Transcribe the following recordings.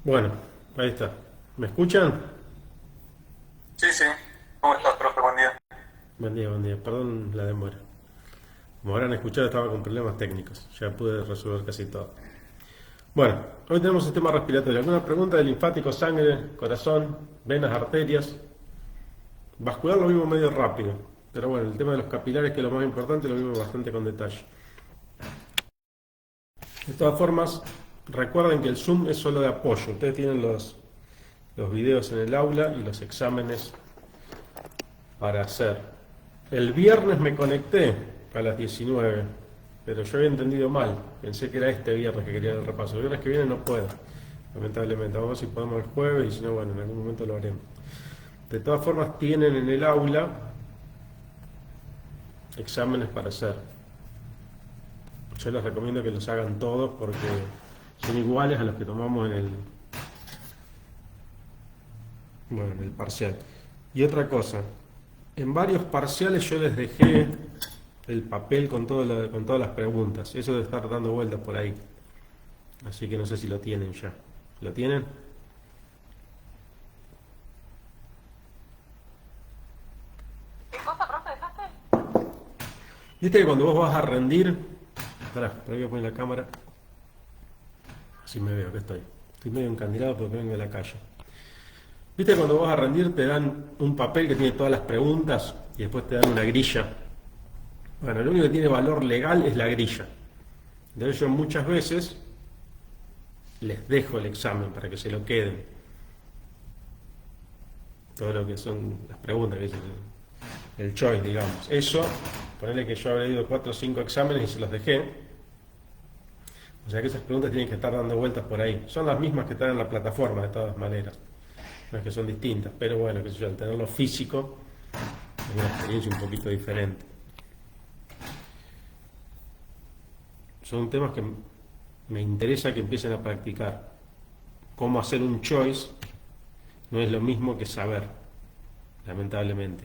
Bueno, ahí está. ¿Me escuchan? Sí, sí. ¿Cómo estás, profe? Buen día. Buen día, buen día. Perdón la demora. Como habrán escuchado, estaba con problemas técnicos. Ya pude resolver casi todo. Bueno, hoy tenemos sistema respiratorio. ¿Alguna pregunta de linfático, sangre, corazón, venas, arterias? Vascular lo vimos medio rápido. Pero bueno, el tema de los capilares, que es lo más importante, lo vimos bastante con detalle. De todas formas, recuerden que el Zoom es solo de apoyo. Ustedes tienen los videos en el aula y los exámenes para hacer. El viernes me conecté a las 19, pero yo había entendido mal. Pensé que era este viernes que quería el repaso. El viernes que viene no puedo, lamentablemente. Vamos a ver si podemos el jueves y si no, bueno, en algún momento lo haremos. De todas formas, tienen en el aula exámenes para hacer. Yo les recomiendo que los hagan todos porque son iguales a los que tomamos en el parcial. Y otra cosa, en varios parciales yo les dejé el papel con todas las preguntas. Eso de estar dando vueltas por ahí. Así que no sé si lo tienen ya. ¿Lo tienen? ¿Qué cosa, profe, dejaste? Viste que cuando vos vas a rendir. Pará, voy a poner la cámara. Así me veo, que estoy. Estoy medio encandilado porque vengo de la calle. Viste que cuando vos vas a rendir te dan un papel que tiene todas las preguntas y después te dan una grilla. Bueno, lo único que tiene valor legal es la grilla. Entonces yo muchas veces les dejo el examen para que se lo queden. Todo lo que son las preguntas, que es el choice, digamos. Eso, ponerle que yo habré ido 4 o 5 exámenes y se los dejé. O sea que esas preguntas tienen que estar dando vueltas por ahí. Son las mismas que están en la plataforma, de todas maneras. No es que son distintas, pero bueno, que sé yo, al tenerlo físico es una experiencia un poquito diferente. Son temas que me interesa que empiecen a practicar. Cómo hacer un choice no es lo mismo que saber, lamentablemente.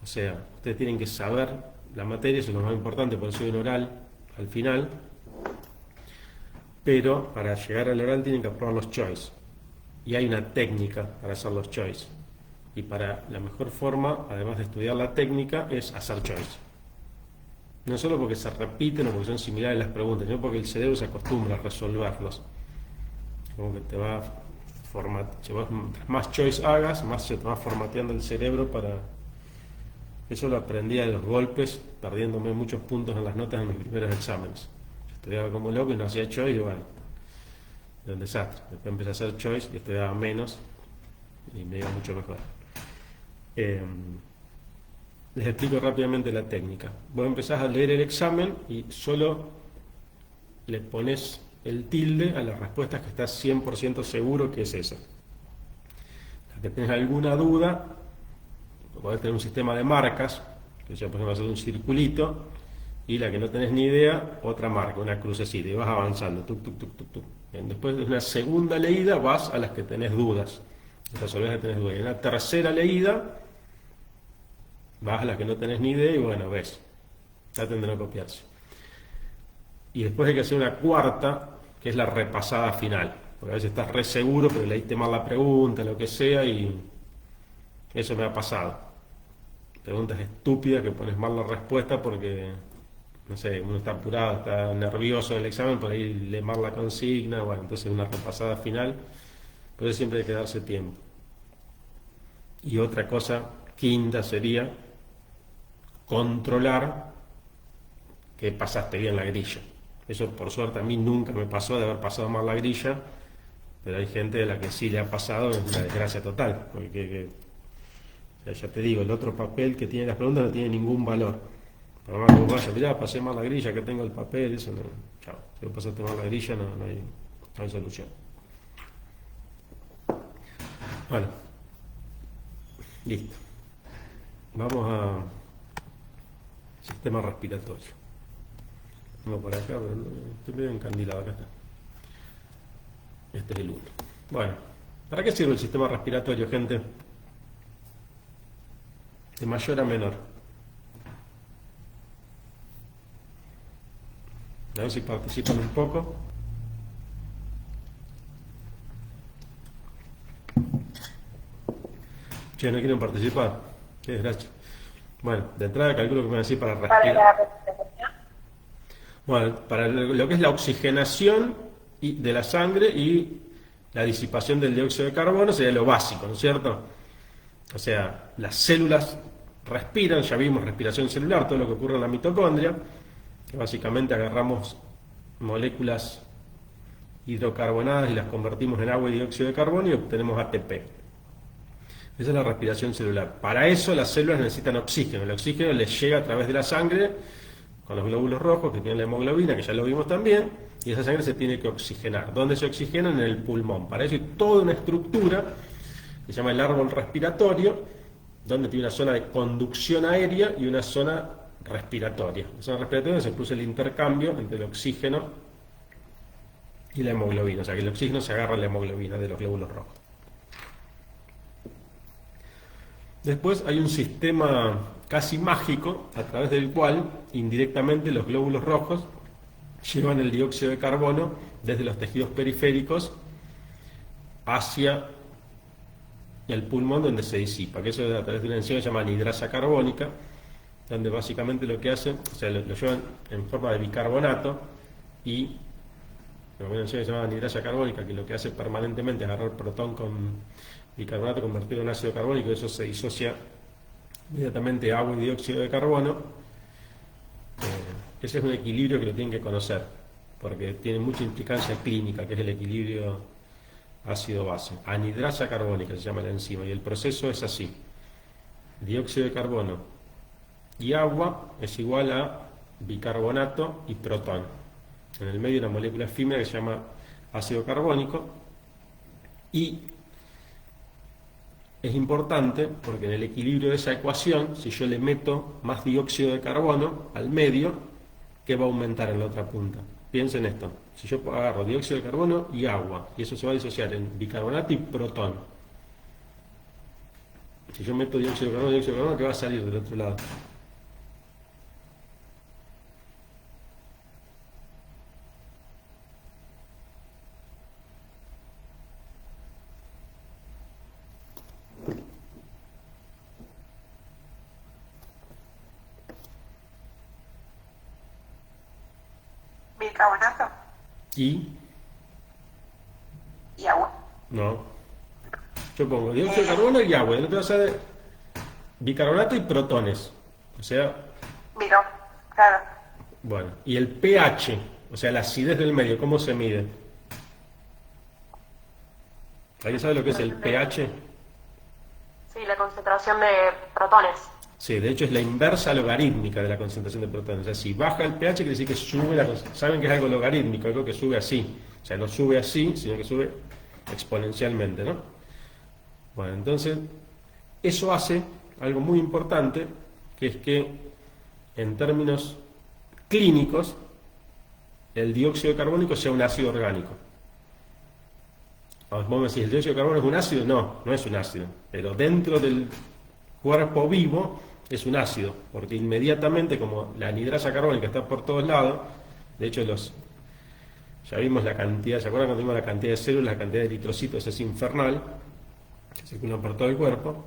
O sea, ustedes tienen que saber la materia, eso es lo más importante, por eso hay un oral al final, pero para llegar al oral tienen que aprobar los choice. Y hay una técnica para hacer los choice. Y para la mejor forma, además de estudiar la técnica, es hacer choice. No solo porque se repiten o porque son similares las preguntas, sino porque el cerebro se acostumbra a resolverlos. Como que te va más choice hagas, más se te va formateando el cerebro para. Eso lo aprendí a los golpes, perdiéndome muchos puntos en las notas en mis primeros exámenes. Yo estudiaba como loco y no hacía choice y bueno, era un desastre. Después empecé a hacer choice y estudiaba menos y me iba mucho mejor. Eh, Les explico rápidamente la técnica. Vos empezás a leer el examen y solo le pones el tilde a las respuestas que estás 100% seguro que es esa. La que tenés alguna duda, podés tener un sistema de marcas, que ya por ejemplo hacer un circulito, y la que no tenés ni idea, otra marca, una crucecita, y vas avanzando, tuc, tuc, tuc, tuc, tuc. Bien, después de una segunda leída vas a las que tenés dudas, resolvés las que tenés dudas. Y en la tercera leída vas a las que no tenés ni idea y bueno, ves, traten de no copiarse. Y después hay que hacer una cuarta, que es la repasada final, porque a veces estás re seguro, pero leíste mal la pregunta, lo que sea, y eso me ha pasado. Preguntas estúpidas que pones mal la respuesta porque, no sé, uno está apurado, está nervioso en el examen, por ahí lee mal la consigna, bueno, entonces una repasada final, pero siempre hay que darse tiempo. Y otra cosa quinta sería controlar que pasaste bien la grilla. Eso por suerte a mí nunca me pasó de haber pasado mal la grilla, pero hay gente de la que sí le ha pasado, es una desgracia total, porque o sea, ya te digo, el otro papel que tiene las preguntas no tiene ningún valor. Por más que vos vayas, mirá, pasé mal la grilla, que tengo el papel, eso no. Chao. Si vos pasaste mal la grilla, no hay solución. Bueno, listo. Vamos a sistema respiratorio. Vamos por acá, pero estoy medio encandilado, acá está. Este es el 1. Bueno, ¿para qué sirve el sistema respiratorio, gente? De mayor a menor. A ver si participan un poco. Che, no quieren participar. Qué desgracia. Bueno, de entrada calculo que me van a decir para Para respirar. la respiración. Bueno, para lo que es la oxigenación de la sangre y la disipación del dióxido de carbono sería lo básico, ¿no es cierto? O sea, las células respiran, ya vimos respiración celular, todo lo que ocurre en la mitocondria, que básicamente agarramos moléculas hidrocarbonadas y las convertimos en agua y dióxido de carbono y obtenemos ATP. Esa es la respiración celular. Para eso las células necesitan oxígeno. El oxígeno les llega a través de la sangre con los glóbulos rojos que tienen la hemoglobina, que ya lo vimos también, y esa sangre se tiene que oxigenar. ¿Dónde se oxigena? En el pulmón. Para eso hay toda una estructura que se llama el árbol respiratorio, donde tiene una zona de conducción aérea y una zona respiratoria. La zona respiratoria se produce el intercambio entre el oxígeno y la hemoglobina, o sea que el oxígeno se agarra a la hemoglobina de los glóbulos rojos. Después hay un sistema casi mágico a través del cual indirectamente los glóbulos rojos llevan el dióxido de carbono desde los tejidos periféricos hacia el pulmón donde se disipa, que eso es a través de una enzima llamada anidrasa carbónica, donde básicamente lo que hacen, o sea, lo llevan en forma de bicarbonato y una enzima llamada anidrasa carbónica que lo que hace permanentemente es agarrar protón con bicarbonato convertido en ácido carbónico, y eso se disocia inmediatamente a agua y dióxido de carbono. Ese es un equilibrio que lo tienen que conocer, porque tiene mucha implicancia clínica, que es el equilibrio ácido-base. Anidrasa carbónica se llama la enzima, y el proceso es así. Dióxido de carbono y agua es igual a bicarbonato y protón. En el medio hay una molécula efímera que se llama ácido carbónico, y es importante porque en el equilibrio de esa ecuación, si yo le meto más dióxido de carbono al medio, ¿qué va a aumentar en la otra punta? Piensen esto, si yo agarro dióxido de carbono y agua, y eso se va a disociar en bicarbonato y protón. Si yo meto dióxido de carbono, ¿qué va a salir del otro lado? Bicarbonato Y agua. no. Yo pongo dióxido de carbono y agua, y el otro va a ser bicarbonato y protones. O sea, Miro, claro. bueno, y el pH, o sea, la acidez del medio, ¿cómo se mide? ¿Alguien sabe lo que es el pH? Sí, la concentración de protones. Sí, de hecho es la inversa logarítmica de la concentración de protones. O sea, si baja el pH quiere decir que sube la concentración. Saben que es algo logarítmico, algo que sube así. O sea, no sube así, sino que sube exponencialmente, ¿no? Bueno, entonces, eso hace algo muy importante, que es que en términos clínicos, el dióxido de carbono sea un ácido orgánico. Vos me decís, ¿el dióxido de carbono es un ácido? No, no es un ácido. Pero dentro del cuerpo vivo es un ácido, porque inmediatamente, como la anhidrasa carbónica está por todos lados, de hecho ya vimos la cantidad, ¿se acuerdan cuando vimos la cantidad de células, la cantidad de eritrocitos es infernal, que circulan por todo el cuerpo?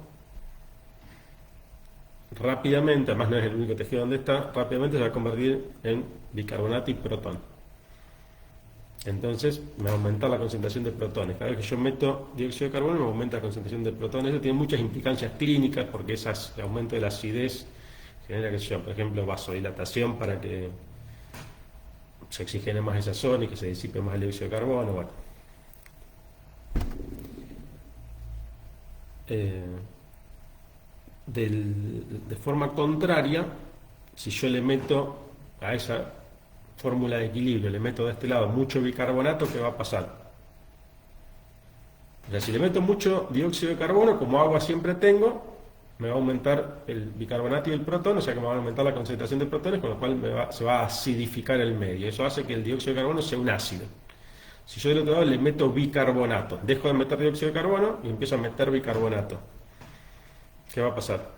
Rápidamente, además no es el único tejido donde está, rápidamente se va a convertir en bicarbonato y protón. Entonces me va a aumentar la concentración de protones. Cada vez que yo meto dióxido de carbono me aumenta la concentración de protones. Eso tiene muchas implicancias clínicas, porque el aumento de la acidez genera, por ejemplo, vasodilatación para que se oxigene más esa zona y que se disipe más el dióxido de carbono. Bueno. De forma contraria, si yo le meto a esa fórmula de equilibrio, le meto de este lado mucho bicarbonato, ¿qué va a pasar? O sea, si le meto mucho dióxido de carbono, como agua siempre tengo, me va a aumentar el bicarbonato y el protón, o sea que me va a aumentar la concentración de protones, con lo cual se va a acidificar el medio. Eso hace que el dióxido de carbono sea un ácido. Si yo del otro lado le meto bicarbonato, dejo de meter dióxido de carbono y empiezo a meter bicarbonato, ¿qué va a pasar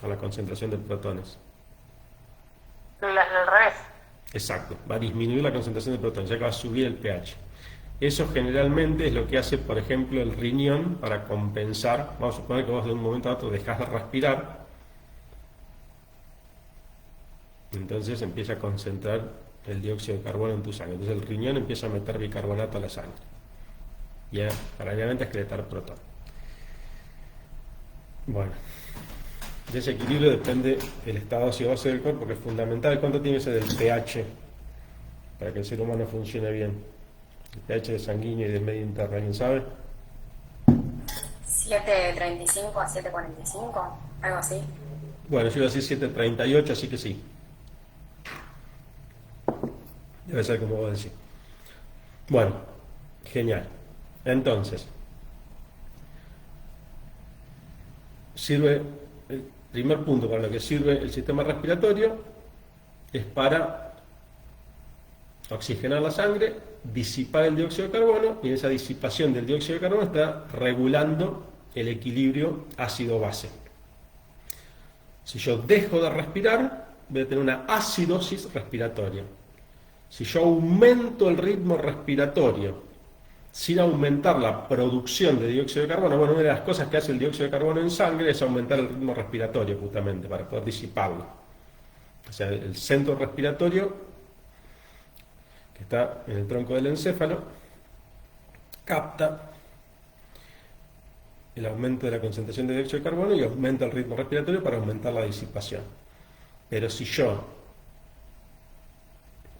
a la concentración de protones? Al revés. Exacto, va a disminuir la concentración de protones, ya que va a subir el pH. Eso generalmente es lo que hace, por ejemplo, el riñón para compensar. Vamos a suponer que vos de un momento a otro dejás de respirar, entonces empieza a concentrar el dióxido de carbono en tu sangre. Entonces el riñón empieza a meter bicarbonato a la sangre y paralelamente a excretar protón. Bueno, de ese equilibrio depende el estado ácido-base del cuerpo, que es fundamental. ¿Cuánto tiene ese del pH para que el ser humano funcione bien? El pH de sanguíneo y del medio interno, ¿alguien sabe? 7.35 a 7.45, algo así. Bueno, yo iba a decir 7.38, así que sí. Debe ser como vos decís. Bueno, genial. Entonces, sirve, el primer punto para lo que sirve el sistema respiratorio es para oxigenar la sangre, disipar el dióxido de carbono, y en esa disipación del dióxido de carbono está regulando el equilibrio ácido-base. Si yo dejo de respirar, voy a tener una acidosis respiratoria. Si yo aumento el ritmo respiratorio sin aumentar la producción de dióxido de carbono, bueno, una de las cosas que hace el dióxido de carbono en sangre es aumentar el ritmo respiratorio, justamente, para poder disiparlo. O sea, el centro respiratorio, que está en el tronco del encéfalo, capta el aumento de la concentración de dióxido de carbono y aumenta el ritmo respiratorio para aumentar la disipación. Pero si yo,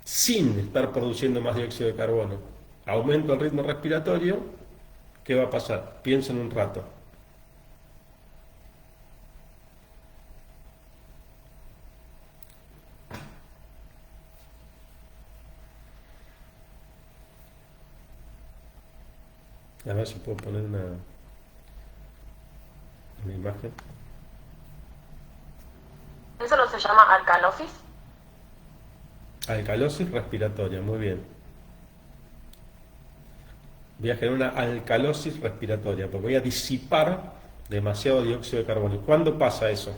sin estar produciendo más dióxido de carbono, aumento el ritmo respiratorio, ¿qué va a pasar? Piensen un rato. A ver si puedo poner una imagen. ¿Eso no se llama alcalosis? Alcalosis respiratoria, muy bien. Voy a generar una alcalosis respiratoria, porque voy a disipar demasiado dióxido de carbono. ¿Y cuándo pasa eso?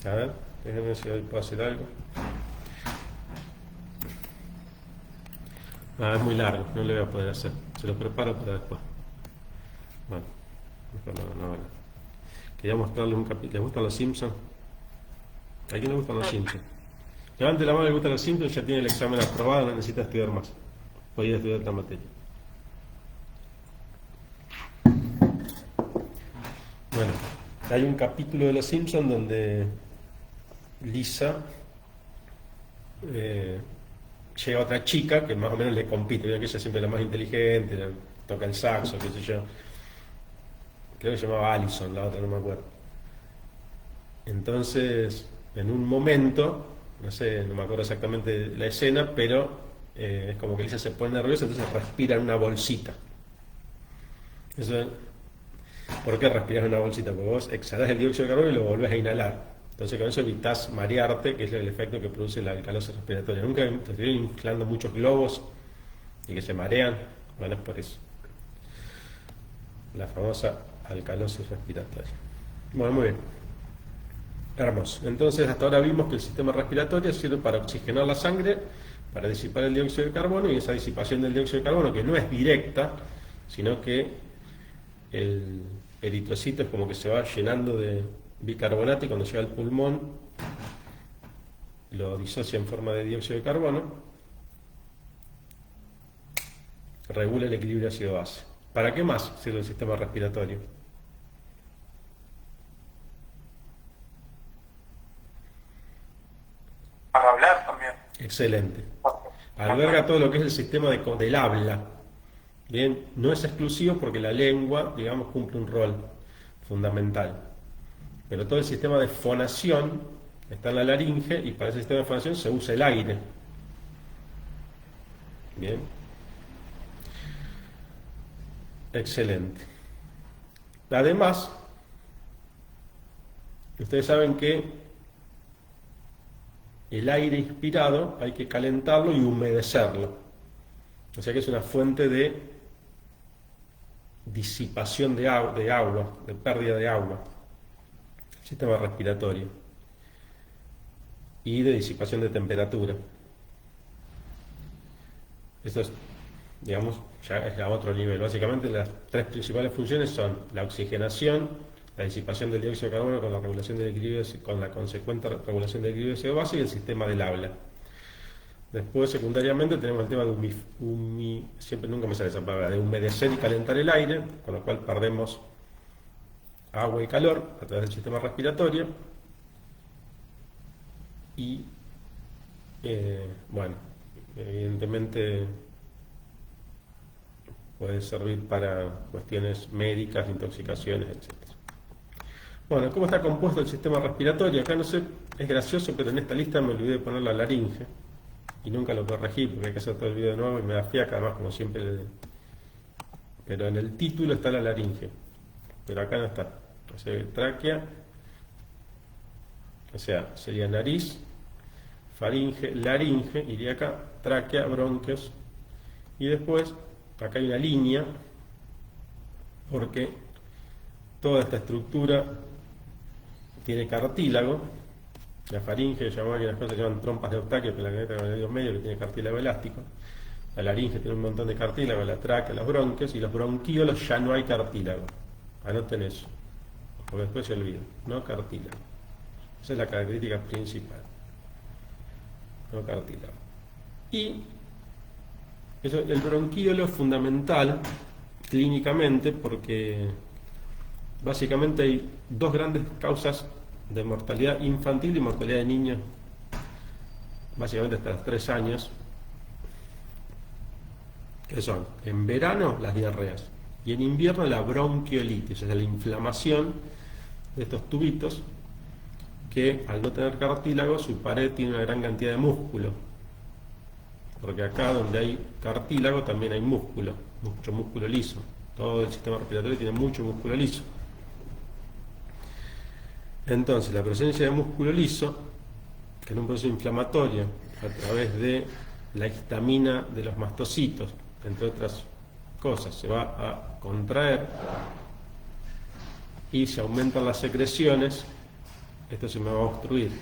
A ver, déjenme ver si hoy puedo hacer algo. Es muy largo, no lo voy a poder hacer. Se lo preparo para después. Bueno, mejor no ahora. Quería mostrarles un capítulo. ¿Les gustan los Simpsons? ¿A quién le gustan los Simpsons? Levante la mano, le gustan los Simpsons, ya tiene el examen aprobado, no necesita estudiar más. Podría estudiar otra materia. Bueno, hay un capítulo de los Simpsons donde Lisa llega otra chica que más o menos le compite. Vieron que ella siempre es la más inteligente, toca el saxo, qué sé yo. Creo que se llamaba Allison, la otra no me acuerdo. Entonces, en un momento, no sé, no me acuerdo exactamente la escena, pero es como que Lisa se pone nerviosa, entonces respira en una bolsita. Eso, ¿por qué respiras en una bolsita? Porque vos exhalás el dióxido de carbono y lo volvés a inhalar. Entonces con eso evitás marearte, que es el efecto que produce la alcalosis respiratoria. Nunca te estoy inflando muchos globos y que se marean. Bueno, es por eso. La famosa alcalosis respiratoria. Bueno, muy bien. Hermoso. Entonces hasta ahora vimos que el sistema respiratorio sirve para oxigenar la sangre, para disipar el dióxido de carbono, y esa disipación del dióxido de carbono, que no es directa, sino que el eritrocito es como que se va llenando de bicarbonato y cuando llega al pulmón lo disocia en forma de dióxido de carbono, regula el equilibrio ácido-base. ¿Para qué más sirve el sistema respiratorio? Para hablar también. Excelente. Alberga todo lo que es el sistema del habla. Bien, no es exclusivo porque la lengua, digamos, cumple un rol fundamental. Pero todo el sistema de fonación está en la laringe y para ese sistema de fonación se usa el aire. Bien. Excelente. Además, ustedes saben que el aire inspirado hay que calentarlo y humedecerlo. O sea que es una fuente de disipación de agua, de pérdida de agua. Sistema respiratorio y de disipación de temperatura. Esto es, digamos, ya es a otro nivel. Básicamente las tres principales funciones son la oxigenación, la disipación del dióxido de carbono con la regulación del equilibrio, con la consecuente regulación del equilibrio de CO2 y el sistema del habla. Después, secundariamente, tenemos el tema de siempre nunca me sale esa palabra, de humedecer y calentar el aire, con lo cual perdemos agua y calor a través del sistema respiratorio. Y, bueno, evidentemente puede servir para cuestiones médicas, intoxicaciones, etc. Bueno, ¿cómo está compuesto el sistema respiratorio? Acá no sé, es gracioso, pero en esta lista me olvidé de poner la laringe y nunca lo corregí porque hay que hacer todo el video de nuevo y me da fiaca, además, como siempre. Pero en el título está la laringe, pero acá no está. O sea, tráquea, o sea, sería nariz, faringe, laringe, iría acá, tráquea, bronquios, y después acá hay una línea, porque toda esta estructura tiene cartílago. La faringe, llamaba que las cosas se llaman trompas de Eustaquio, que es la caneta con el dedo medio, que tiene cartílago elástico. La laringe tiene un montón de cartílago, la tráquea, los bronquios, y los bronquíolos ya no hay cartílago. Anoten eso, porque después se olvida. No cartílago. Esa es la característica principal. No cartílago. Y eso, el bronquíolo es fundamental clínicamente porque básicamente hay dos grandes causas de mortalidad infantil y mortalidad de niños, básicamente hasta los 3 años, que son en verano las diarreas y en invierno la bronquiolitis, o sea, la inflamación de estos tubitos que al no tener cartílago su pared tiene una gran cantidad de músculo, porque acá donde hay cartílago también hay músculo, mucho músculo liso. Todo el sistema respiratorio tiene mucho músculo liso. Entonces, la presencia de músculo liso, que en un proceso inflamatorio, a través de la histamina de los mastocitos, entre otras cosas, se va a contraer y se aumentan las secreciones, esto se me va a obstruir.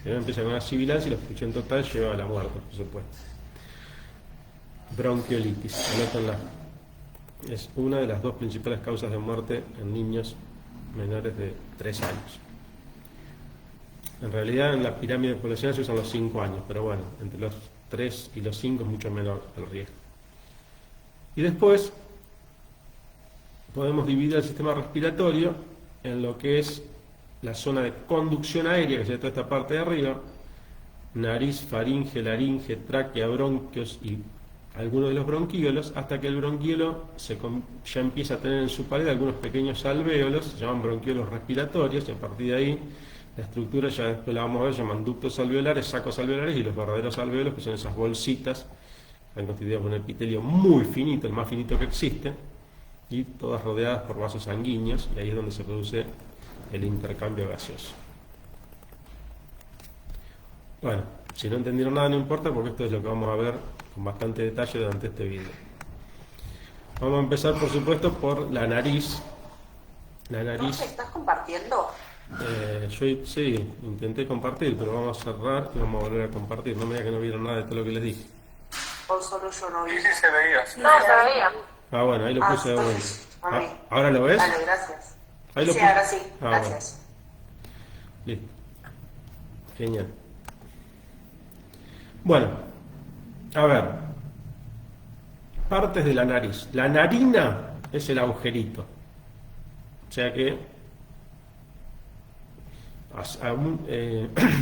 Primero empieza con una sibilancia y la obstrucción total lleva a la muerte, por supuesto. Bronquiolitis, anótenla. Es una de las dos principales causas de muerte en niños menores de 3 años. En realidad en la pirámide poblacional se usan los 5 años, pero bueno, entre los 3 y los 5 es mucho menor el riesgo. Y después podemos dividir el sistema respiratorio en lo que es la zona de conducción aérea, que sería toda esta parte de arriba, nariz, faringe, laringe, tráquea, bronquios y algunos de los bronquíolos, hasta que el bronquiolo ya empieza a tener en su pared algunos pequeños alvéolos, se llaman bronquiolos respiratorios, y a partir de ahí la estructura, ya después la vamos a ver, se llaman ductos alveolares, sacos alveolares, y los verdaderos alvéolos, que son esas bolsitas, están constituidas por un epitelio muy finito, el más finito que existe, y todas rodeadas por vasos sanguíneos, y ahí es donde se produce el intercambio gaseoso. Bueno, si no entendieron nada no importa, porque esto es lo que vamos a ver con bastante detalle durante este video. Vamos a empezar, por supuesto, por la nariz. La nariz. ¿Estás compartiendo? Yo sí, intenté compartir, pero vamos a cerrar y vamos a volver a compartir. No me digan que no vieron nada de todo lo que les dije. ¿O solo yo no vi? Sí, sí, se veía. Sí. No, se veía. Ah, bueno, ahí lo puse de vuelta. entonces, a mí. ¿Ahora lo ves? Dale, gracias. Ahí lo Sí, puse. ahora sí, Ah, gracias. bueno. Listo. Genial. Bueno, a ver. Partes de la nariz. La narina es el agujerito. O sea que,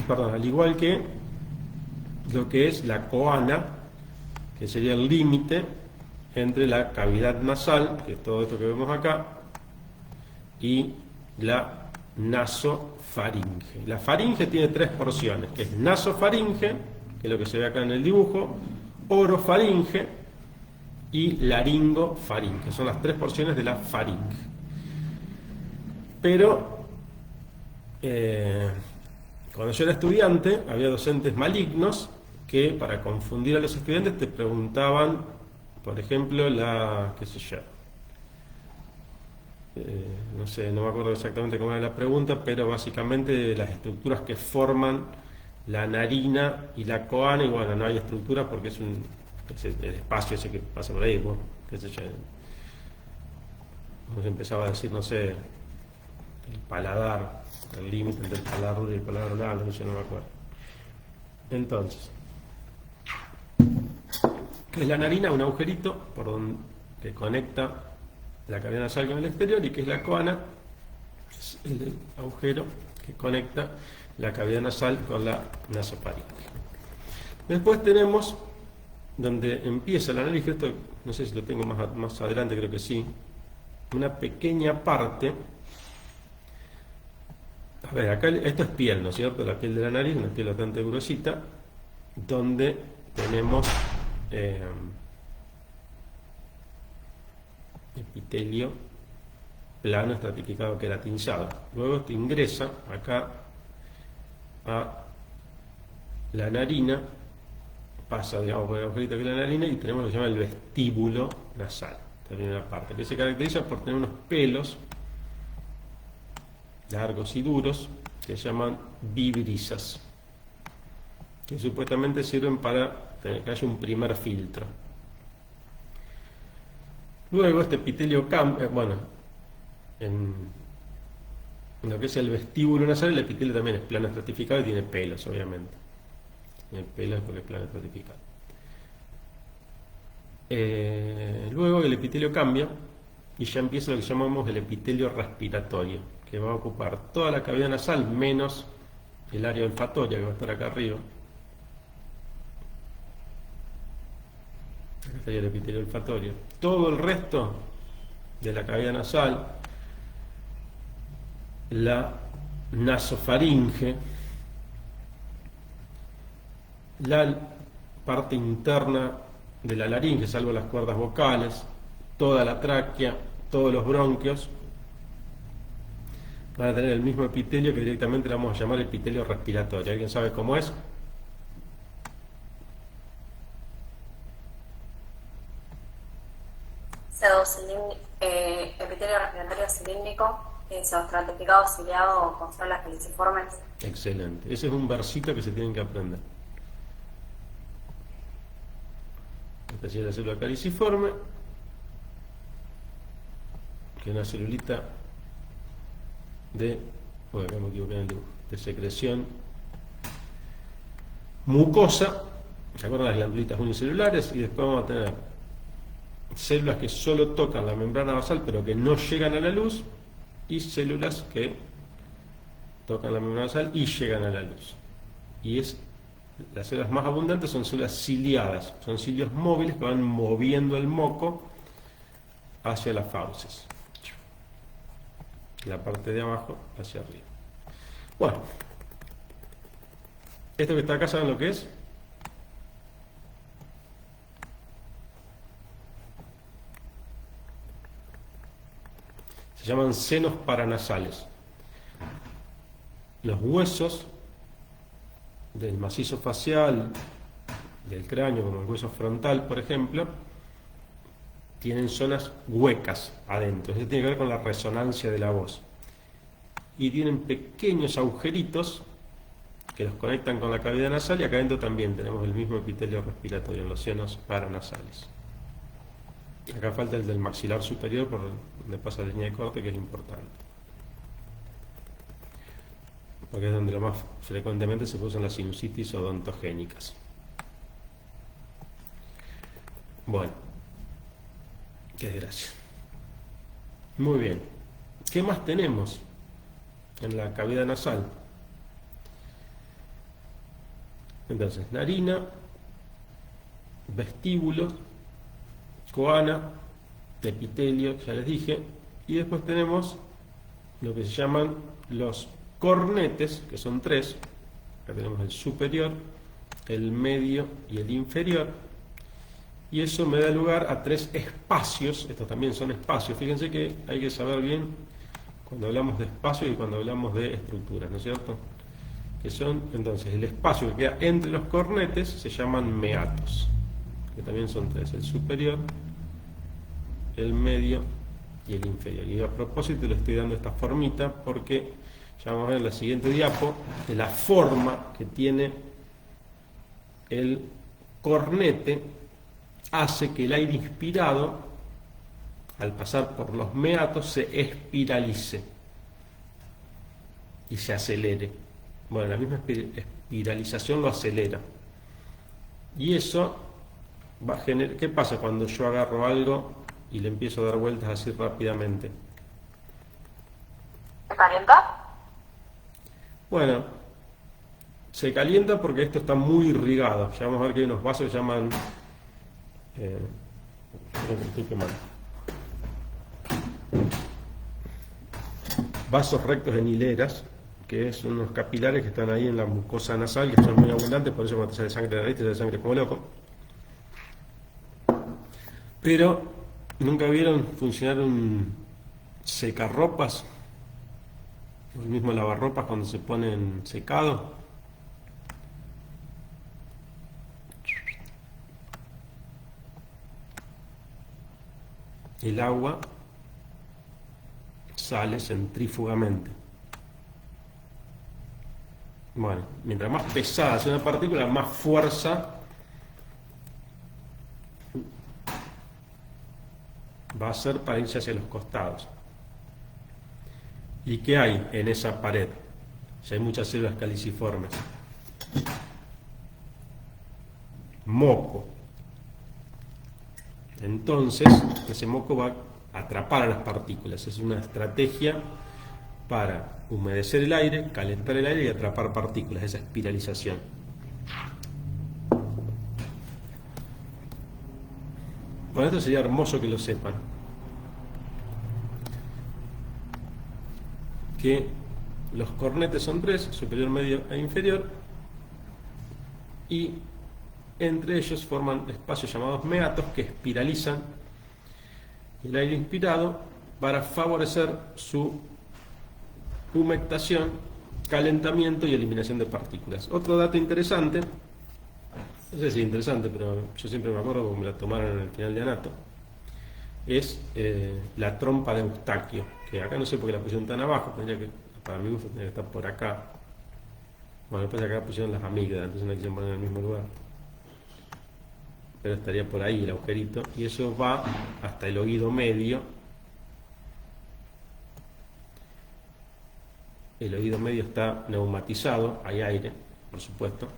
perdón, al igual que lo que es la coana, que sería el límite entre la cavidad nasal, que es todo esto que vemos acá, y la nasofaringe. La faringe tiene 3 porciones, que es nasofaringe, que es lo que se ve acá en el dibujo, orofaringe y laringofaringe. Son las 3 porciones de la faringe. Pero cuando yo era estudiante había docentes malignos que para confundir a los estudiantes te preguntaban, por ejemplo, qué sé yo, no sé, no me acuerdo exactamente cómo era la pregunta, pero básicamente las estructuras que forman la narina y la coana, y bueno, no hay estructura porque es el espacio ese que pasa por ahí, bueno, qué sé yo. Nos empezaba a decir, no sé, el paladar, el límite entre el paladar duro y el paladar blando, no sé, no me acuerdo. Entonces, ¿qué es la narina? Un agujerito por donde, que conecta la cavidad nasal con el exterior, y que es la coana, es el agujero que conecta la cavidad nasal con la nasofaringe. Después tenemos donde empieza la nariz, esto no sé si lo tengo más adelante, creo que sí, una pequeña parte. A ver, acá esto es piel, ¿no es cierto? La piel de la nariz, una piel bastante gruesita, donde tenemos epitelio plano estratificado queratinizado. Luego te ingresa acá a la narina, pasa, digamos, por el agujerito que es la narina, y tenemos lo que se llama el vestíbulo nasal, la primera parte, que se caracteriza por tener unos pelos largos y duros que se llaman vibrisas, que supuestamente sirven para que haya un primer filtro. Luego este epitelio cambia, bueno, en lo que es el vestíbulo nasal, el epitelio también es plano estratificado y tiene pelos, obviamente. Tiene pelos porque es plano estratificado. Luego el epitelio cambia y ya empieza lo que llamamos el epitelio respiratorio, que va a ocupar toda la cavidad nasal menos el área olfatoria, que va a estar acá arriba. Acá estaría el epitelio olfatorio. Todo el resto de la cavidad nasal, la nasofaringe, la parte interna de la laringe, salvo las cuerdas vocales, toda la tráquea, todos los bronquios, van a tener el mismo epitelio, que directamente le vamos a llamar epitelio respiratorio. ¿Alguien sabe cómo es? Epitelio respiratorio cilíndrico, pseudoestratificado, ciliado con células caliciformes. Excelente. Ese es un versito que se tienen que aprender. Esta es la célula caliciforme, que es una celulita de, bueno, acá me equivoqué en el dibujo, de secreción mucosa. ¿Se acuerdan las glandulitas unicelulares? Y después vamos a tener células que solo tocan la membrana basal pero que no llegan a la luz, y células que tocan la membrana basal y llegan a la luz. Y las células más abundantes son células ciliadas, son cilios móviles que van moviendo el moco hacia las fauces, la parte de abajo hacia arriba. Bueno, esto que está acá, ¿saben lo que es? Se llaman senos paranasales. Los huesos del macizo facial, del cráneo, como el hueso frontal, por ejemplo, tienen zonas huecas adentro. Eso tiene que ver con la resonancia de la voz. Y tienen pequeños agujeritos que los conectan con la cavidad nasal, y acá adentro también tenemos el mismo epitelio respiratorio en los senos paranasales. Acá falta el del maxilar superior, por donde pasa la línea de corte, que es importante, porque es donde lo más frecuentemente se usan las sinusitis odontogénicas. Bueno, qué desgracia. Muy bien. ¿Qué más tenemos en la cavidad nasal? Entonces, narina, vestíbulo, coana, epitelio, ya les dije, y después tenemos lo que se llaman los cornetes, que son tres. Acá tenemos el superior, el medio y el inferior, y eso me da lugar a tres espacios. Estos también son espacios. Fíjense que hay que saber bien cuando hablamos de espacio y cuando hablamos de estructuras, ¿no es cierto? Que son, entonces, el espacio que queda entre los cornetes se llaman meatos, que también son tres: el superior, el medio y el inferior. Y a propósito le estoy dando esta formita porque ya vamos a ver en la siguiente diapo de la forma que tiene el cornete hace que el aire inspirado, al pasar por los meatos, se espiralice y se acelere. Bueno, la misma espiralización lo acelera. Y eso va a generar... ¿Qué pasa cuando yo agarro algo y le empiezo a dar vueltas así rápidamente? ¿Se calienta? Bueno, se calienta porque esto está muy irrigado. Ya vamos a ver que hay unos vasos que se llaman... estoy quemando. Vasos rectos en hileras, que son unos capilares que están ahí en la mucosa nasal, que son muy abundantes, por eso cuando te sale sangre de la nariz te sale sangre como loco. Pero, ¿nunca vieron funcionar un secarropas? O el mismo lavarropas cuando se ponen secado. El agua sale centrífugamente. Bueno, mientras más pesada sea una partícula, más fuerza va a ser para irse hacia los costados. ¿Y qué hay en esa pared? Ya hay muchas células caliciformes. Moco. Entonces, ese moco va a atrapar a las partículas. Es una estrategia para humedecer el aire, calentar el aire y atrapar partículas, esa espiralización. Bueno, esto sería hermoso que lo sepan. Que los cornetes son tres, superior, medio e inferior, y entre ellos forman espacios llamados meatos que espiralizan el aire inspirado para favorecer su humectación, calentamiento y eliminación de partículas. Otro dato interesante, no sé si es interesante, pero yo siempre me acuerdo porque me la tomaron en el final de Anato, es la trompa de Eustaquio, que acá no sé por qué la pusieron tan abajo, tendría que, para mi gusto tendría que estar por acá. Bueno, después acá pusieron las amígdalas, entonces no la quisieron poner en el mismo lugar. Pero estaría por ahí el agujerito, y eso va hasta el oído medio. El oído medio está neumatizado, hay aire, por supuesto.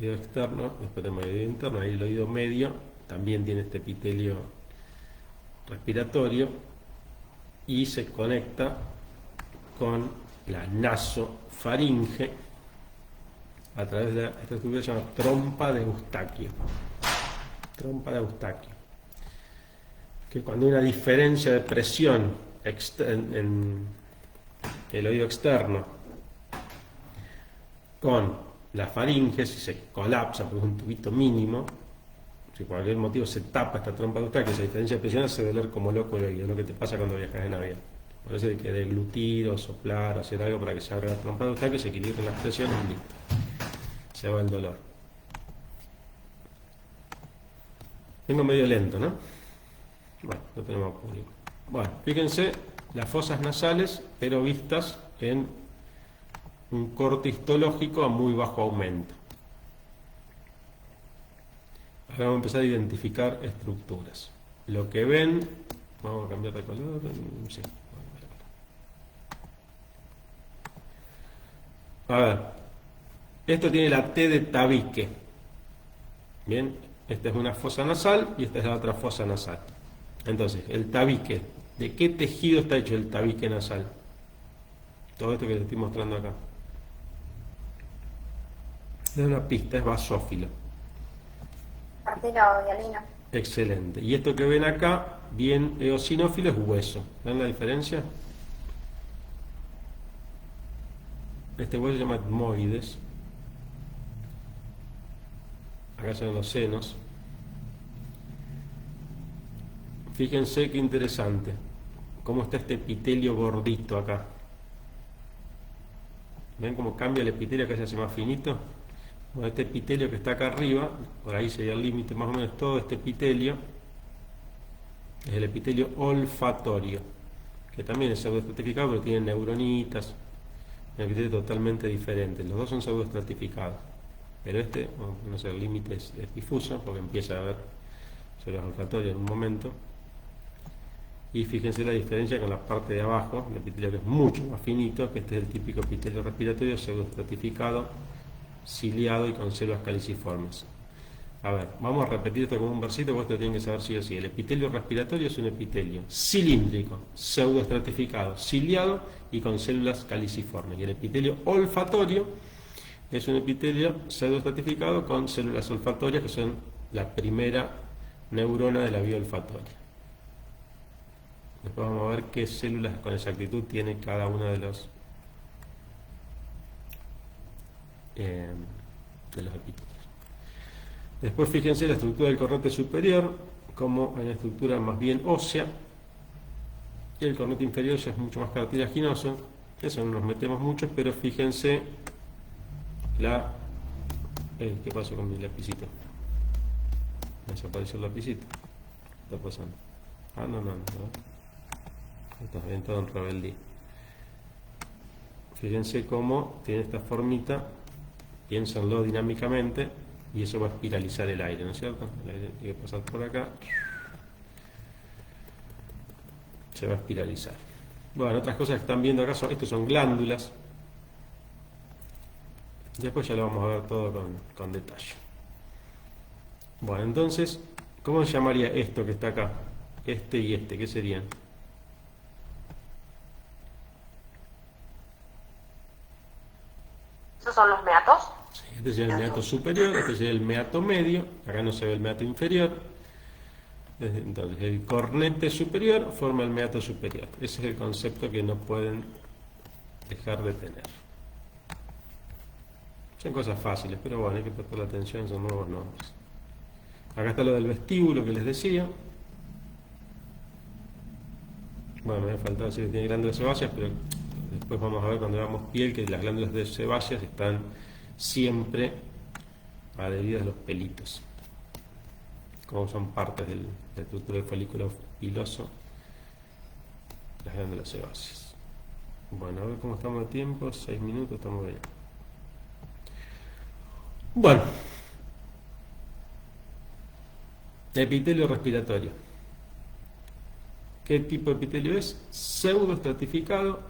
Oído externo, después tenemos el oído interno, ahí el oído medio también tiene este epitelio respiratorio y se conecta con la nasofaringe a través de esta estructura que se llama trompa de Eustaquio. Trompa de Eustaquio. Que cuando hay una diferencia de presión en el oído externo con la faringe, si se colapsa por un tubito mínimo, si por cualquier motivo se tapa esta trompa de Eustaquio, esa diferencia de presión hace doler como loco el oído, es lo que te pasa cuando viajas en avión. Por eso hay que deglutir o soplar o hacer algo para que se abra la trompa de Eustaquio, se equilibren las presiones y listo. Se va el dolor. Vengo medio lento, ¿no? Bueno, lo tenemos público. Bueno, fíjense las fosas nasales, pero vistas en un corte histológico a muy bajo aumento. Ahora vamos a empezar a identificar estructuras. Lo que ven, vamos a cambiar de color, sí. A ver, esto tiene la T de tabique. Bien, esta es una fosa nasal y esta es la otra fosa nasal. Entonces, el tabique, ¿de qué tejido está hecho el tabique nasal? Todo esto que les estoy mostrando acá. Es una pista, es basófilo. Cartílago hialino. Excelente. Y esto que ven acá, bien eosinófilo, es hueso. ¿Ven la diferencia? Este hueso se llama etmoides. Acá son los senos. Fíjense qué interesante. Cómo está este epitelio gordito acá. ¿Ven cómo cambia el epitelio? Acá se hace más finito. Bueno, este epitelio que está acá arriba, por ahí sería el límite más o menos, todo este epitelio es el epitelio olfatorio, que también es pseudoestratificado, pero tiene neuronitas, un epitelio totalmente diferente. Los dos son pseudoestratificados. pero este, no sé, el límite es difuso porque empieza a haber células olfatorias en un momento. Y fíjense la diferencia con la parte de abajo, el epitelio que es mucho más finito, que este es el típico epitelio respiratorio pseudoestratificado, ciliado y con células caliciformes. A ver, vamos a repetir esto como un versito, porque esto tienen que saber sí o sí. El epitelio respiratorio es un epitelio cilíndrico, pseudoestratificado, ciliado y con células caliciformes. Y el epitelio olfatorio es un epitelio pseudoestratificado con células olfatorias, que son la primera neurona de la vía olfatoria. Después vamos a ver qué células con exactitud tiene cada uno de los epitelios. Después fíjense la estructura del cornete superior, como en la estructura más bien ósea, y el cornete inferior ya es mucho más cartilaginoso. Eso no nos metemos mucho, pero fíjense ¿qué pasó con mi lapicito? Me desapareció el lapicito. ¿Qué está pasando? No. Está bien, todo en rebeldía. Fíjense cómo tiene esta formita, piénsenlo dinámicamente, y eso va a espiralizar el aire, ¿no es cierto? El aire tiene que pasar por acá, se va a espiralizar. Bueno, otras cosas que están viendo acá estos son glándulas. Después ya lo vamos a ver todo con detalle. Bueno, entonces, ¿cómo se llamaría esto que está acá? Este y este, ¿qué serían? ¿Esos son los meatos? Este sería el meato superior, este sería el meato medio, acá no se ve el meato inferior. Entonces, el cornete superior forma el meato superior. Ese es el concepto que no pueden dejar de tener. Son cosas fáciles, pero bueno, hay que prestar atención, son nuevos nombres. Acá está lo del vestíbulo que les decía. Bueno, me ha faltado decir que tiene glándulas sebáceas, pero después vamos a ver cuando veamos piel que las glándulas de sebáceas están siempre adheridas a los pelitos, como son partes de la estructura del folículo piloso, las glándulas sebáceas. Bueno, a ver cómo estamos de tiempo, 6 minutos, estamos bien. Bueno, epitelio respiratorio. ¿Qué tipo de epitelio es? Pseudoestratificado,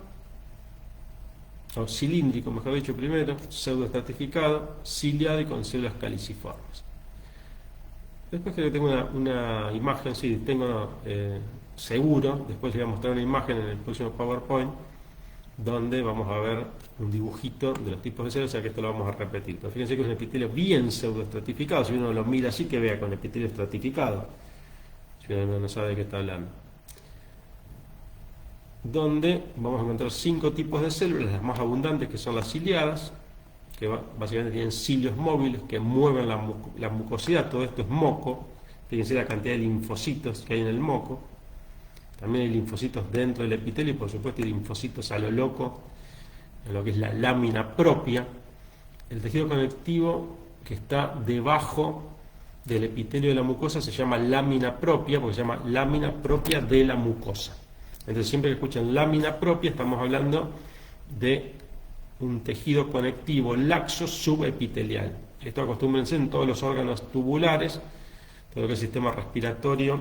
o cilíndrico, mejor dicho primero, pseudoestratificado, ciliado y con células caliciformes. Después creo que tengo una imagen, sí, tengo seguro, después les voy a mostrar una imagen en el próximo PowerPoint, donde vamos a ver un dibujito de los tipos de células, o sea que esto lo vamos a repetir. Pero fíjense que es un epitelio bien pseudoestratificado, si uno lo mira así, que vea con epitelio estratificado, si uno no sabe de qué está hablando. Donde vamos a encontrar 5 tipos de células, las más abundantes, que son las ciliadas, que básicamente tienen cilios móviles que mueven la mucosidad. Todo esto es moco. Fíjense la cantidad de linfocitos que hay en el moco. También hay linfocitos dentro del epitelio y por supuesto hay linfocitos a lo loco en lo que es la lámina propia. El tejido conectivo que está debajo del epitelio de la mucosa se llama lámina propia, porque se llama lámina propia de la mucosa. Entonces siempre que escuchan lámina propia estamos hablando de un tejido conectivo laxo subepitelial. Esto acostúmbrense en todos los órganos tubulares, todo lo que es sistema respiratorio,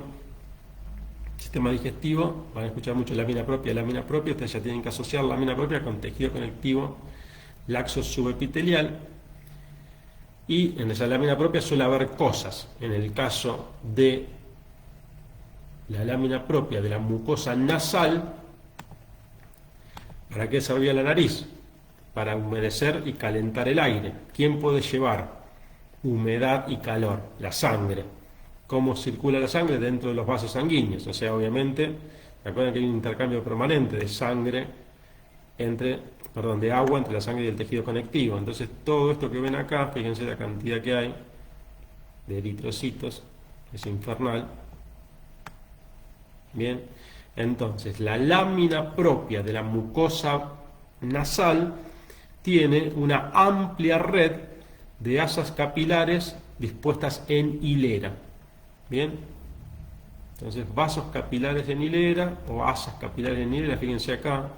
sistema digestivo, van a escuchar mucho lámina propia, ustedes ya tienen que asociar lámina propia con tejido conectivo laxo subepitelial, y en esa lámina propia suele haber cosas. En el caso de la lámina propia de la mucosa nasal, ¿para qué servía la nariz? Para humedecer y calentar el aire. ¿Quién puede llevar humedad y calor? La sangre. ¿Cómo circula la sangre? Dentro de los vasos sanguíneos. O sea, obviamente, recuerden que hay un intercambio permanente de sangre de agua entre la sangre y el tejido conectivo. Entonces, todo esto que ven acá, fíjense la cantidad que hay de eritrocitos, es infernal. Bien, entonces la lámina propia de la mucosa nasal tiene una amplia red de asas capilares dispuestas en hilera. Bien, entonces vasos capilares en hilera o asas capilares en hilera, fíjense acá,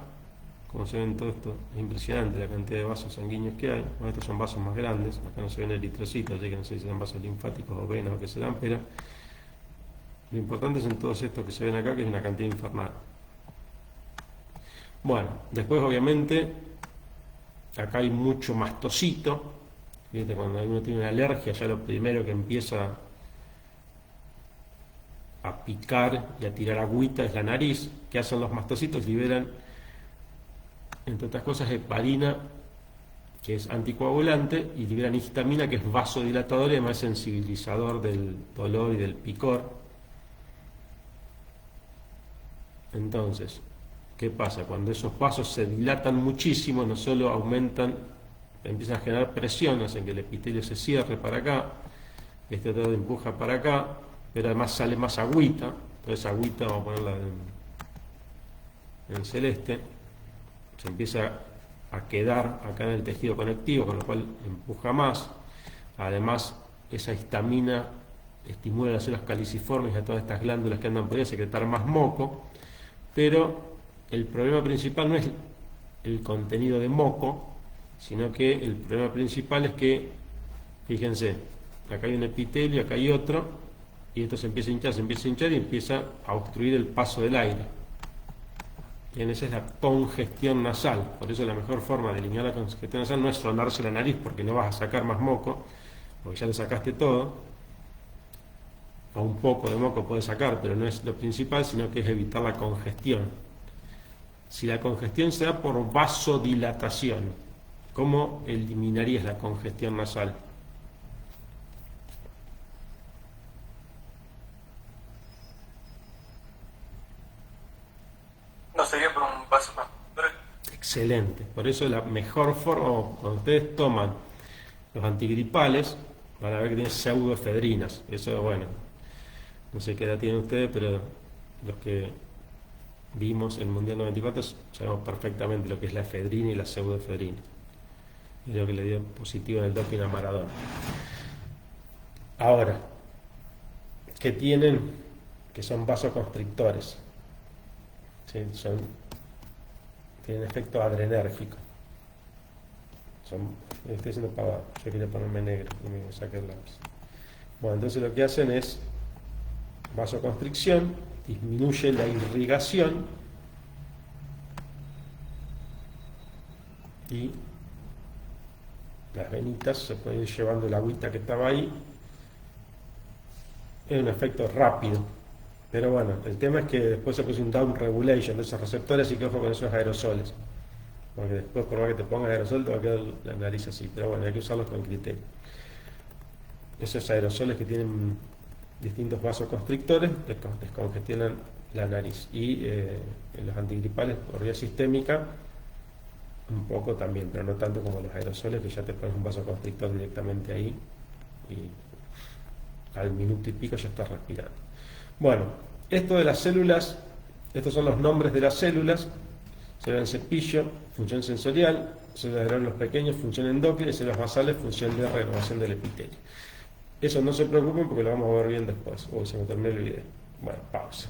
Como se ven todo esto, es impresionante la cantidad de vasos sanguíneos que hay. Bueno, estos son vasos más grandes, acá no se ven eritrocitos, así que no sé si serán vasos linfáticos o venas o qué serán, pero lo importante es en todos estos que se ven acá, que es una cantidad infernal. Bueno, después obviamente acá hay mucho mastocito. Fíjate, cuando uno tiene una alergia, ya lo primero que empieza a picar y a tirar agüita es la nariz. ¿Qué hacen los mastocitos? Liberan, entre otras cosas, heparina, que es anticoagulante, y liberan histamina, que es vasodilatador y además sensibilizador del dolor y del picor. Entonces, ¿qué pasa? Cuando esos vasos se dilatan muchísimo, no solo aumentan, empiezan a generar presión, hacen que el epitelio se cierre para acá, este otro empuja para acá, pero además sale más agüita. Entonces agüita, vamos a ponerla en celeste, se empieza a quedar acá en el tejido conectivo, con lo cual empuja más. Además, esa histamina estimula las células caliciformes y a todas estas glándulas que andan por ahí a secretar más moco. Pero el problema principal no es el contenido de moco, sino que el problema principal es que, fíjense, acá hay un epitelio, acá hay otro, y esto se empieza a hinchar y empieza a obstruir el paso del aire. Bien, esa es la congestión nasal. Por eso la mejor forma de eliminar la congestión nasal no es sonarse la nariz, porque no vas a sacar más moco, porque ya le sacaste todo. O un poco de moco puedes sacar, pero no es lo principal, sino que es evitar la congestión. Si la congestión se da por vasodilatación, ¿cómo eliminarías la congestión nasal? No sería por un vasoconstrictor. Excelente. Por eso la mejor forma, cuando ustedes toman los antigripales, van a ver que tienen pseudoefedrinas. Eso, bueno, no sé qué edad tienen ustedes, pero los que vimos el Mundial 94 sabemos perfectamente lo que es la efedrina y la pseudoefedrina. Es lo que le dio positivo en el doping a Maradona. Ahora, ¿qué tienen? Que son vasoconstrictores. ¿Sí? Tienen efecto adrenérgico. Estoy haciendo pavada. Yo quería ponerme negro y me saqué el lápiz. Bueno, entonces lo que hacen es vasoconstricción, disminuye la irrigación y las venitas se pueden ir llevando el agüita que estaba ahí. Es un efecto rápido, pero bueno, el tema es que después se produce un down regulation de esos receptores y que ojo con esos aerosoles, porque después por más que te pongas aerosol te va a quedar la nariz así, pero bueno, hay que usarlos con criterio. Esos aerosoles que tienen distintos vasoconstrictores descongestionan la nariz, y en los antigripales por vía sistémica un poco también, pero no tanto como los aerosoles, que ya te pones un vasoconstrictor directamente ahí y al minuto y pico ya estás respirando. Bueno, esto de las células, estos son los nombres de las células: célula en cepillo, función sensorial; células de gránulos pequeños, función endocrina; y células basales, función de renovación del epitelio. Eso no se preocupen porque lo vamos a ver bien después. Uy, se me terminó el video. Bueno, pausa.